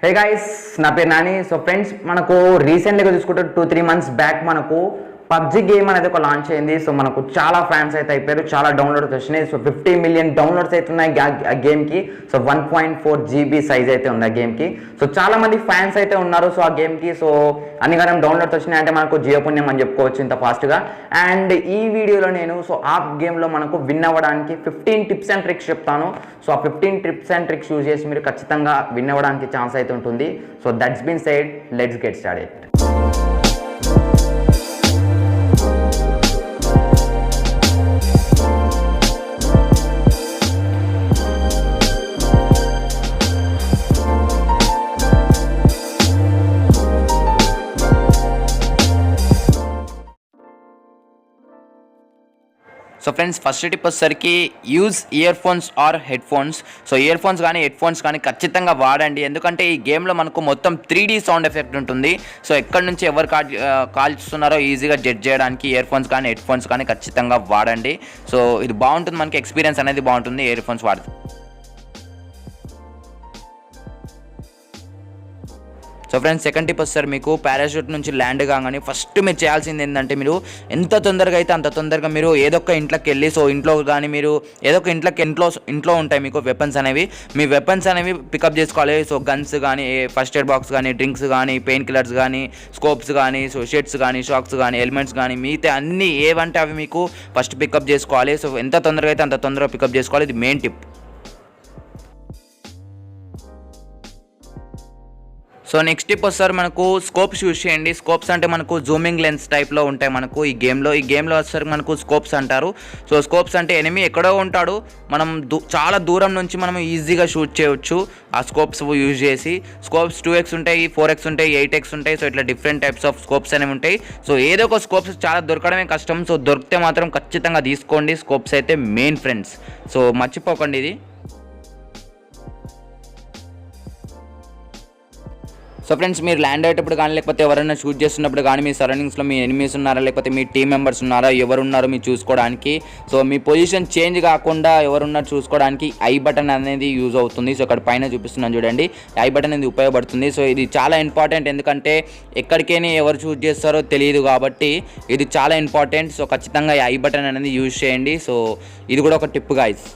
Hey guys, నా పేరు Nani. So friends, మనకు రీసెంట్గా చూసుకుంటే 2-3 months బ్యాక్ మనకు పబ్జి గేమ్ అనేది ఒక లాంచ్ అయింది. సో మనకు చాలా ఫ్యాన్స్ అయితే అయిపోయారు, చాలా డౌన్లోడ్స్ వచ్చినాయి. సో 50 million డౌన్లోడ్స్ అయితే ఉన్నాయి ఆ గేమ్కి. సో 1.4 GB సైజ్ అయితే ఉంది ఆ గేమ్కి. సో చాలా మంది ఫ్యాన్స్ అయితే ఉన్నారు సో ఆ గేమ్కి. సో అన్నిగానం డౌన్లోడ్స్ వచ్చినాయి అంటే మనకు జీవపుణ్యం అని చెప్పుకోవచ్చు ఇంత ఫాస్ట్గా. అండ్ ఈ వీడియోలో నేను ఆ గేమ్లో మనకు విన్ అవ్వడానికి 15 టిప్స్ అండ్ ట్రిక్స్ చెప్తాను. సో ఆ 15 టిప్స్ అండ్ ట్రిక్స్ యూజ్ చేసి మీరు ఖచ్చితంగా విన్ అవ్వడానికి ఛాన్స్ అయితే ఉంటుంది. So that's been said, let's get started. So friends, first tip వచ్చేసరికి use earphones or headphones. So earphones కానీ హెడ్ ఫోన్స్ కానీ ఖచ్చితంగా వాడండి, ఎందుకంటే ఈ గేమ్లో మనకు మొత్తం 3D సౌండ్ ఎఫెక్ట్ ఉంటుంది. సో ఎక్కడి నుంచి ఎవరు కాల్ చేస్తున్నారో ఈజీగా జడ్జ్ చేయడానికి ఇయర్ ఫోన్స్ కానీ హెడ్ ఫోన్స్ కానీ ఖచ్చితంగా వాడండి. సో ఇది బాగుంటుంది, మనకి ఎక్స్పీరియన్స్ అనేది బాగుంటుంది ఇయర్ ఫోన్స్ వాడితే. సో ఫ్రెండ్స్, సెకండ్ టిప్ వస్తారు మీకు పారాషూట్ నుంచి ల్యాండ్ కాగానే ఫస్ట్ మీరు చేయాల్సింది ఏంటంటే మీరు ఎంత తొందరగా అయితే అంత తొందరగా మీరు ఏదొక్క ఇంట్లోకి వెళ్ళి, సో ఇంట్లో కానీ మీరు ఏదొక ఇంట్లో ఉంటాయి మీకు వెపన్స్ అనేవి, మీ వెపన్స్ అనేవి పికప్ చేసుకోవాలి. సో గన్స్ కానీ, ఫస్ట్ ఎయిడ్ బాక్స్ కానీ, డ్రింక్స్ కానీ, పెయిన్ కిల్లర్స్ కానీ, స్కోప్స్ కానీ, సో షెడ్స్ కానీ, షాక్స్ కానీ, హెల్మెట్స్ కానీ, మిగతా అన్నీ ఏవంటే అవి మీకు ఫస్ట్ పికప్ చేసుకోవాలి. సో ఎంత తొందరగా అయితే అంత తొందరగా పికప్ చేసుకోవాలి, ఇది main tip. So next tip వస్తారు మనకు స్కోప్స్ యూజ్ చేయండి. స్కోప్స్ అంటే మనకు జూమింగ్ లెన్స్ టైప్లో ఉంటాయి మనకు ఈ గేమ్లో వస్తారు మనకు స్కోప్స్ అంటారు. సో స్కోప్స్ అంటే ఎనిమీ ఎక్కడో ఉంటాడు, మనం చాలా దూరం నుంచి మనం ఈజీగా షూట్ చేయవచ్చు ఆ స్కోప్స్ యూజ్ చేసి. స్కోప్స్ 2x ఉంటాయి, 4x ఉంటాయి, 8x ఉంటాయి. సో ఇట్లా డిఫరెంట్ టైప్స్ ఆఫ్ స్కోప్స్ అనేవి ఉంటాయి. సో ఏదో ఒక స్కోప్స్ చాలా దొరకడమే కష్టం. సో దొరికితే మాత్రం ఖచ్చితంగా తీసుకోండి, స్కోప్స్ అయితే మెయిన్ ఫ్రెండ్స్. సో మర్చిపోకండి ఇది. సో ఫ్రెండ్స్, మీరు ల్యాండ్ అయ్యేటప్పుడు కానీ, లేకపోతే ఎవరైనా షూట్ చేస్తున్నప్పుడు కానీ, మీ సరౌండింగ్స్లో మీ ఎనిమీస్ ఉన్నారా, లేకపోతే మీ టీమ్ మెంబర్స్ ఉన్నారా, ఎవరున్నారో మీరు చూసుకోవడానికి, సో మీ పొజిషన్ చేంజ్ కాకుండా ఎవరున్నారో చూసుకోవడానికి ఐ బటన్ అనేది యూజ్ అవుతుంది. సో ఇక్కడ పైన చూపిస్తున్నాను చూడండి, ఐ బటన్ అనేది ఉపయోగపడుతుంది. సో ఇది చాలా ఇంపార్టెంట్, ఎందుకంటే ఎక్కడికైనా ఎవరు షూట్ చేస్తారో తెలియదు కాబట్టి ఇది చాలా ఇంపార్టెంట్. సో ఖచ్చితంగా ఈ ఐ బటన్ అనేది యూజ్ చేయండి. సో ఇది కూడా ఒక టిప్ గైస్.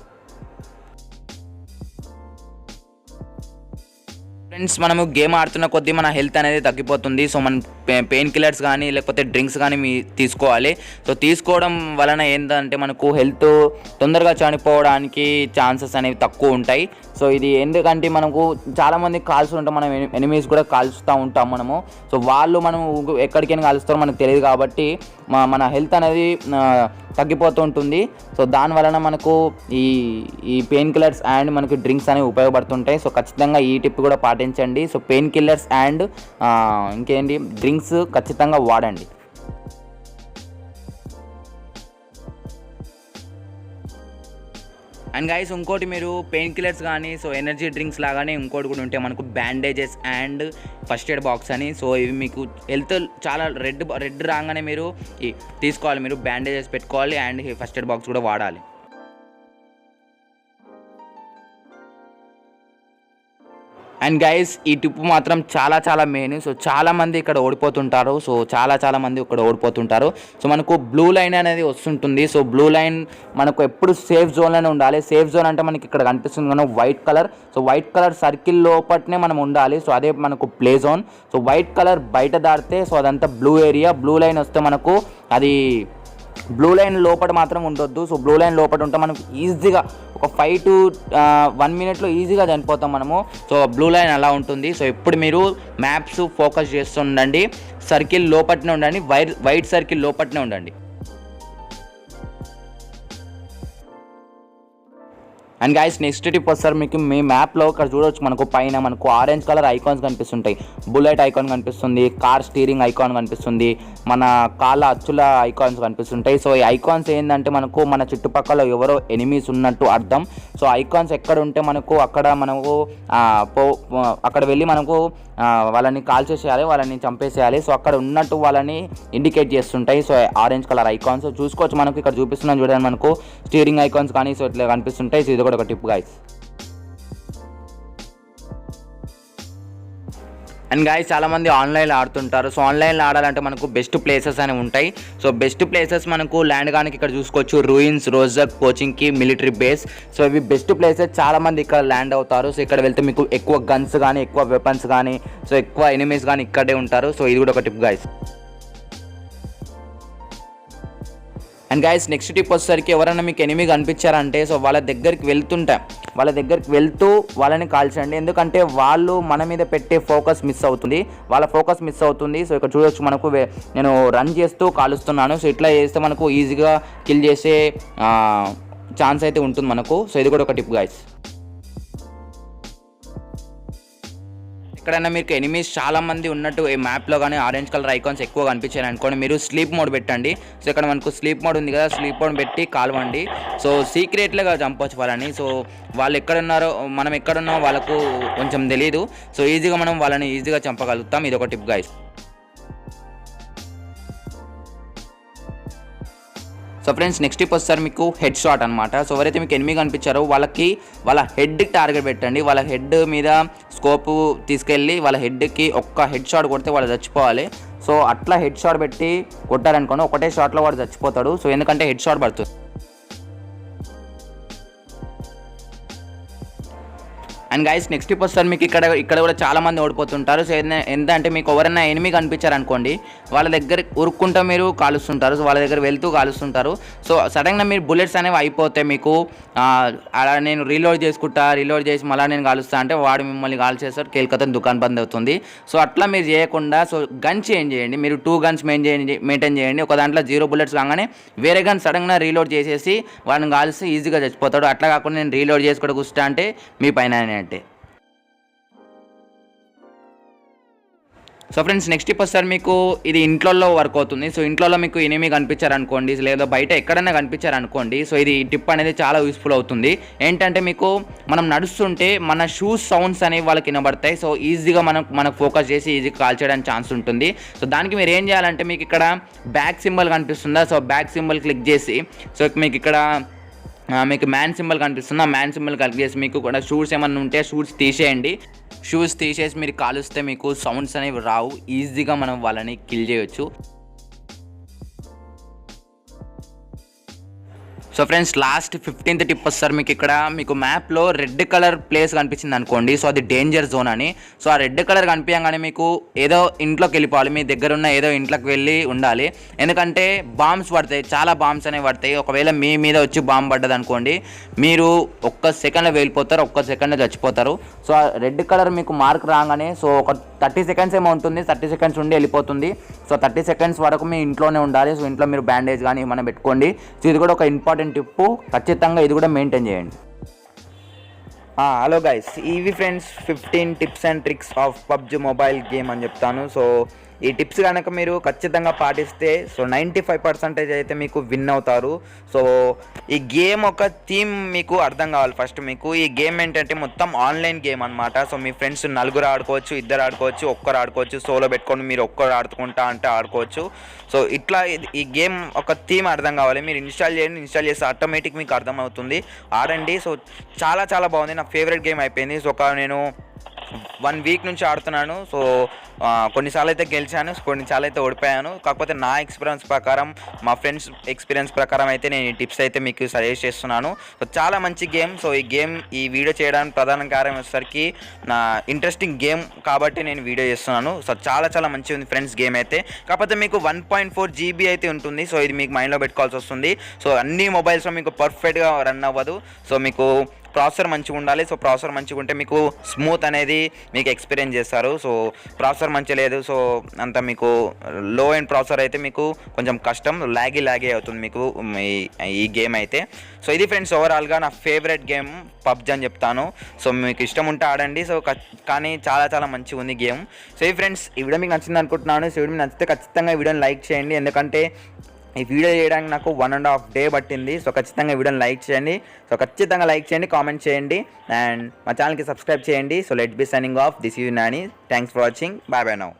ఫ్రెండ్స్, మనము గేమ్ ఆడుతున్న కొద్దీ మన హెల్త్ అనేది తగ్గిపోతుంది. సో మనం పెయిన్ కిల్లర్స్ కానీ లేకపోతే డ్రింక్స్ కానీ తీసుకోవాలి. సో తీసుకోవడం వలన ఏంటంటే మనకు హెల్త్ తొందరగా చనిపోవడానికి ఛాన్సెస్ అనేవి తక్కువ ఉంటాయి. సో ఇది ఎందుకంటే మనకు చాలామంది కాల్స్ ఉంటాం, మనం ఎనిమీస్ కూడా కాల్చుతూ ఉంటాం మనము. సో వాళ్ళు మనం ఎక్కడికైనా కాలుస్తారో మనకు తెలియదు కాబట్టి మన హెల్త్ అనేది తగ్గిపోతూ ఉంటుంది. సో దానివలన మనకు ఈ పెయిన్ కిల్లర్స్ అండ్ మనకు డ్రింక్స్ అనేవి ఉపయోగపడుతుంటాయి. సో ఖచ్చితంగా ఈ టిప్ కూడా పాటించండి. సో పెయిన్ కిల్లర్స్ అండ్ ఇంకేంటి డ్రింక్స్ ఖచ్చితంగా వాడండి. అండ్ గైస్, ఇంకోటి మీరు పెయిన్ కిల్లర్స్ కానీ, సో ఎనర్జీ డ్రింక్స్ లాగానే ఇంకోటి కూడా ఉంటాయి మనకు, bandages and first aid box అని. సో ఇవి మీకు హెల్త్ చాలా రెడ్ రాగానే మీరు తీసుకోవాలి, మీరు బ్యాండేజెస్ పెట్టుకోవాలి అండ్ ఫస్ట్ ఎయిడ్ బాక్స్ కూడా వాడాలి. అండ్ గైస్, ఈ టిప్ మాత్రం చాలా మెయిన్. సో చాలామంది ఇక్కడ ఓడిపోతుంటారు. సో మనకు బ్లూ లైన్ అనేది వస్తుంటుంది. సో బ్లూ లైన్ మనకు ఎప్పుడు సేఫ్ జోన్లోనే ఉండాలి. సేఫ్ జోన్ అంటే మనకి ఇక్కడ కనిపిస్తుంది కదా white colour. So white colour circle లోపట్నే మనం ఉండాలి. సో అదే మనకు play zone. So white colour బయట దాటితే సో అదంతా బ్లూ ఏరియా. బ్లూ లైన్ వస్తే మనకు అది బ్లూ లైన్ లోపల మాత్రం ఉండొద్దు. సో బ్లూ లైన్ లోపల ఉంటే మనకు ఈజీగా ఒక 5 to 1 minute ఈజీగా చనిపోతాం మనము. సో బ్లూ లైన్ అలా ఉంటుంది. సో ఇప్పుడు మీరు మ్యాప్స్ ఫోకస్ చేస్తుండండి, సర్కిల్ లోపలనే ఉండండి, వైట్ సర్కిల్ లోపలనే ఉండండి. అండ్ గైస్, నెక్స్ట్ టిప్ వస్తారు మీకు మీ మ్యాప్లో ఇక్కడ చూడవచ్చు, మనకు పైన మనకు ఆరెంజ్ కలర్ ఐకాన్స్ కనిపిస్తుంటాయి. బుల్లెట్ ఐకాన్ కనిపిస్తుంది, కార్ స్టీరింగ్ ఐకాన్ కనిపిస్తుంది, మన కాళ్ళ అచ్చుల ఐకాన్స్ కనిపిస్తుంటాయి. సో ఈ ఐకాన్స్ ఏంటంటే మనకు మన చుట్టుపక్కల ఎవరో ఎనిమీస్ ఉన్నట్టు అర్థం. సో ఐకాన్స్ ఎక్కడ ఉంటే మనకు అక్కడ వెళ్ళి మనకు వాళ్ళని కాల్ చేసేయాలి, వాళ్ళని చంపేసేయాలి. సో అక్కడ ఉన్నట్టు వాళ్ళని ఇండికేట్ చేస్తుంటాయి. సో ఆరెంజ్ కలర్ ఐకాన్స్ చూసుకోవచ్చు, మనకు ఇక్కడ చూపిస్తున్నాను చూడండి, మనకు స్టీరింగ్ ఐకాన్స్ కానీ సో ఇట్లా కనిపిస్తుంటాయి. సో ఇది కూడా ఒక టిప్ గైస్. అండ్ గాయస్ చాలామంది ఆన్లైన్లో ఆడుతుంటారు. సో ఆన్లైన్లో ఆడాలంటే మనకు బెస్ట్ ప్లేసెస్ అనేవి ఉంటాయి. సో బెస్ట్ ప్లేసెస్ మనకు ల్యాండ్ కానీ ఇక్కడ చూసుకోవచ్చు, రూయిన్స్, రోజక్, కోచింగ్కి, మిలిటరీ బేస్. సో ఇవి బెస్ట్ ప్లేసెస్. చాలామంది ఇక్కడ ల్యాండ్ అవుతారు. సో ఇక్కడ వెళ్తే మీకు ఎక్కువ గన్స్ కానీ, ఎక్కువ వెపన్స్ కానీ, సో ఎక్కువ ఎనిమీస్ కానీ ఇక్కడే ఉంటారు. సో ఇది కూడా ఒక tip guys. And guys next tip వచ్చేసరికి ఎవరైనా మీకు ఎనిమీ కనిపించారంటే సో వాళ్ళ దగ్గరికి వెళ్తూ వాళ్ళని కాల్చండి. ఎందుకంటే వాళ్ళు మన మీద పెట్టే ఫోకస్ మిస్ అవుతుంది, వాళ్ళ ఫోకస్ మిస్ అవుతుంది. సో ఇక్కడ చూడొచ్చు మనకు నేను రన్ చేస్తూ కాలుస్తున్నాను. సో ఇట్లా చేస్తే మనకు ఈజీగా కిల్ చేసే ఛాన్స్ అయితే ఉంటుంది మనకు. సో ఇది కూడా ఒక టిప్ గాయస్. ఎక్కడైనా మీకు ఎనిమీస్ చాలామంది ఉన్నట్టు ఈ మ్యాప్లో కానీ ఆరెంజ్ కలర్ ఐకాన్స్ ఎక్కువ కనిపించారు అనుకోండి, మీరు స్లీప్ మోడ్ పెట్టండి. సో ఇక్కడ మనకు స్లీప్ మోడ్ ఉంది కదా, స్లీప్ మోడ్ పెట్టి కాల్వండి. సో సీక్రెట్గా చంపవచ్చు వాళ్ళని. సో వాళ్ళు ఎక్కడున్నారో మనం ఎక్కడున్నామో వాళ్ళకు కొంచెం తెలియదు. సో ఈజీగా మనం వాళ్ళని ఈజీగా చంపగలుగుతాం. ఇది ఒక tip guys. So friends next tip వస్తారు మీకు హెడ్ షాట్ అనమాట. సో ఎవరైతే మీకు ఎనిమీ కనిపించారో వాళ్ళ హెడ్కి టార్గెట్ పెట్టండి. వాళ్ళ హెడ్ మీద స్కోప్ తీసుకెళ్ళి వాళ్ళ హెడ్కి ఒక్క హెడ్ షాట్ కొడితే వాళ్ళు చచ్చిపోవాలి. సో అట్లా హెడ్ షాట్ పెట్టి కొట్టారనుకోండి, ఒకటే షాట్లో వాడు చచ్చిపోతాడు. సో ఎందుకంటే హెడ్ షాట్ పడుతుంది. అండ్ గైస్ నెక్స్ట్ టిప్ వస్తారు మీకు ఇక్కడ కూడా చాలామంది ఓడిపోతుంటారు. సో ఎంత అంటే మీకు ఎవరైనా ఎనిమీ కనిపించారనుకోండి, వాళ్ళ దగ్గర ఉరుక్కుంటా మీరు కాలుస్తుంటారు. సో వాళ్ళ దగ్గర వెళ్తూ కాలుస్తుంటారు. సో సడన్గా మీరు బుల్లెట్స్ అనేవి అయిపోతే మీకు అలా నేను రీలోడ్ చేసి మళ్ళీ నేను కాలుస్తా అంటే వాడు మిమ్మల్ని కాల్ చేస్తాడు, కేల్కతను దుకాణం బంద్ అవుతుంది. సో అట్లా మీరు చేయకుండా సో గన్ చేంజ్ చేయండి. మీరు 2 గన్స్ మెయింటైన్ చేయండి. ఒక దాంట్లో 0 బుల్లెట్స్ కాగానే వేరే గన్ సడన్గా రీలోడ్ చేసేసి వాడిని కాల్సి ఈజీగా చచ్చిపోతాడు. అట్లా కాకుండా నేను రీలోడ్ చేసి కూడా కూర్చుంటా అంటే మీ పైన అంటే. సో ఫ్రెండ్స్ నెక్స్ట్ టిప్ వస్తారు మీకు ఇది ఇంట్లో వర్క్ అవుతుంది. సో ఇంట్లో మీకు ఎనిమీ కనిపించారనుకోండి, లేదా బయట ఎక్కడైనా కనిపించారనుకోండి, సో ఇది టిప్ అనేది చాలా యూస్ఫుల్ అవుతుంది. ఏంటంటే మీకు మనం నడుస్తుంటే మన షూస్ సౌండ్స్ అనేవి వాళ్ళకి వినబడతాయి. సో ఈజీగా మనకు ఫోకస్ చేసి ఈజీగా కాల్ చేయడానికి ఛాన్స్ ఉంటుంది. సో దానికి మీరు ఏం చేయాలంటే మీకు ఇక్కడ బ్యాక్ సింబల్ కనిపిస్తుందా, సో బ్యాక్ సింబల్ క్లిక్ చేసి సో మీకు ఇక్కడ మీకు మ్యాన్ సింబల్ కనిపిస్తుంది. ఆ మ్యాన్ సింబల్ క్లిక్ చేసి మీకు కూడా షూస్ ఏమన్నా ఉంటే షూస్ తీసేయండి. షూస్ తీసేసి మీరు కాలుస్తే మీకు సౌండ్స్ అనేవి రావు, ఈజీగా మనం వాళ్ళని కిల్ చేయొచ్చు. So friends last 15th tip వస్తారు మీకు మ్యాప్లో రెడ్ కలర్ ప్లేస్ కనిపించింది అనుకోండి, సో అది డేంజర్ జోన్ అని. సో ఆ రెడ్ కలర్ కనిపించగానే మీకు ఏదో ఇంట్లోకి వెళ్ళిపోవాలి, మీ దగ్గర ఉన్న ఏదో ఇంట్లోకి వెళ్ళి ఉండాలి. ఎందుకంటే బాంబ్స్ పడతాయి, చాలా బాంబ్స్ అనేవి పడతాయి. ఒకవేళ మీ మీద వచ్చి బాంబ్ పడ్డది అనుకోండి, మీరు ఒక్క సెకండ్లో వెళ్ళిపోతారు, ఒక్క సెకండ్లో చచ్చిపోతారు. సో ఆ రెడ్ కలర్ మీకు మార్క్ రాగానే సో ఒక 30 సెకండ్స్ ఏమో ఉంటుంది, 30 సెకండ్స్ ఉండి వెళ్ళిపోతుంది. సో 30 సెకండ్స్ వరకు మీ ఇంట్లోనే ఉండాలి. సో ఇంట్లో మీరు బ్యాండేజ్ కానీ ఏమైనా పెట్టుకోండి. సో ఇది కూడా ఒక ఇంపార్టెంట్ టిప్పు, ఖచ్చితంగా ఇది కూడా మెయింటైన్ చేయండి. హలో గైస్, ఇవి friends 15 tips and tricks of PUBG mobile game అని చెప్తాను. సో ఈ టిప్స్ కనుక మీరు ఖచ్చితంగా పాటిస్తే సో 95% అయితే మీకు విన్ అవుతారు. సో ఈ గేమ్ ఒక థీమ్ మీకు అర్థం కావాలి. ఫస్ట్ మీకు ఈ గేమ్ ఏంటంటే మొత్తం ఆన్లైన్ గేమ్ అనమాట. సో మీ ఫ్రెండ్స్ 4 ఆడుకోవచ్చు, 2 ఆడుకోవచ్చు, ఒక్కరు ఆడుకోవచ్చు. సోలో పెట్టుకొని మీరు ఒక్కరు ఆడుకుంటా అంటే ఆడుకోవచ్చు. సో ఇట్లా ఈ గేమ్ ఒక థీమ్ అర్థం కావాలి. మీరు ఇన్స్టాల్ చేస్తే ఆటోమేటిక్ మీకు అర్థమవుతుంది, ఆడండి. సో చాలా చాలా బాగుంది, నా ఫేవరెట్ గేమ్ అయిపోయింది. సో నేను 1 వీక్ నుంచి ఆడుతున్నాను. సో కొన్నిసార్లు అయితే గెలిచాను, కొన్నిసార్లు అయితే ఓడిపోయాను. కాకపోతే నా ఎక్స్పీరియన్స్ ప్రకారం, మా ఫ్రెండ్స్ ఎక్స్పీరియన్స్ ప్రకారం అయితే నేను ఈ టిప్స్ అయితే మీకు సజెస్ట్ చేస్తున్నాను. సో చాలా మంచి గేమ్. సో ఈ వీడియో చేయడానికి ప్రధాన కారణం వచ్చేసరికి నా ఇంట్రెస్టింగ్ గేమ్ కాబట్టి నేను వీడియో చేస్తున్నాను. సో చాలా చాలా మంచిగా ఉంది ఫ్రెండ్స్ గేమ్ అయితే. కాకపోతే మీకు 1.4 GB అయితే ఉంటుంది. సో ఇది మీకు మైండ్లో పెట్టుకోవాల్సి వస్తుంది. సో అన్ని మొబైల్స్లో మీకు పర్ఫెక్ట్గా రన్ అవ్వదు. సో మీకు ప్రాసెసర్ మంచిగా ఉండాలి. సో ప్రాసెసర్ మంచిగా ఉంటే మీకు స్మూత్ అనేది మీకు ఎక్స్పీరియన్స్ చేస్తారు. సో ప్రాసెసర్ మంచిగా లేదు, సో అంత మీకు లో ఎండ్ ప్రాసెసర్ అయితే మీకు కొంచెం కష్టం, లాగీ అవుతుంది మీకు ఈ గేమ్ అయితే. సో ఇది ఫ్రెండ్స్ ఓవరాల్గా నా ఫేవరెట్ గేమ్ పబ్జి అని చెప్తాను. సో మీకు ఇష్టం ఉంటే ఆడండి. సో కానీ చాలా చాలా మంచిగా ఉంది గేమ్. సో ఈ ఫ్రెండ్స్ ఈ వీడియో మీకు నచ్చింది అనుకుంటున్నాను. సో వీడియో మీకు నచ్చితే ఖచ్చితంగా ఈ వీడియోని లైక్ చేయండి. ఎందుకంటే ఈ వీడియో చేయడానికి నాకు 1.5 day పట్టింది. సో ఖచ్చితంగా వీడియోని లైక్ చేయండి. సో ఖచ్చితంగా లైక్ చేయండి, కామెంట్ చేయండి, అండ్ మా ఛానల్కి సబ్స్క్రైబ్ చేయండి. So let's be signing off. This is Nani. Thanks for watching. Bye now.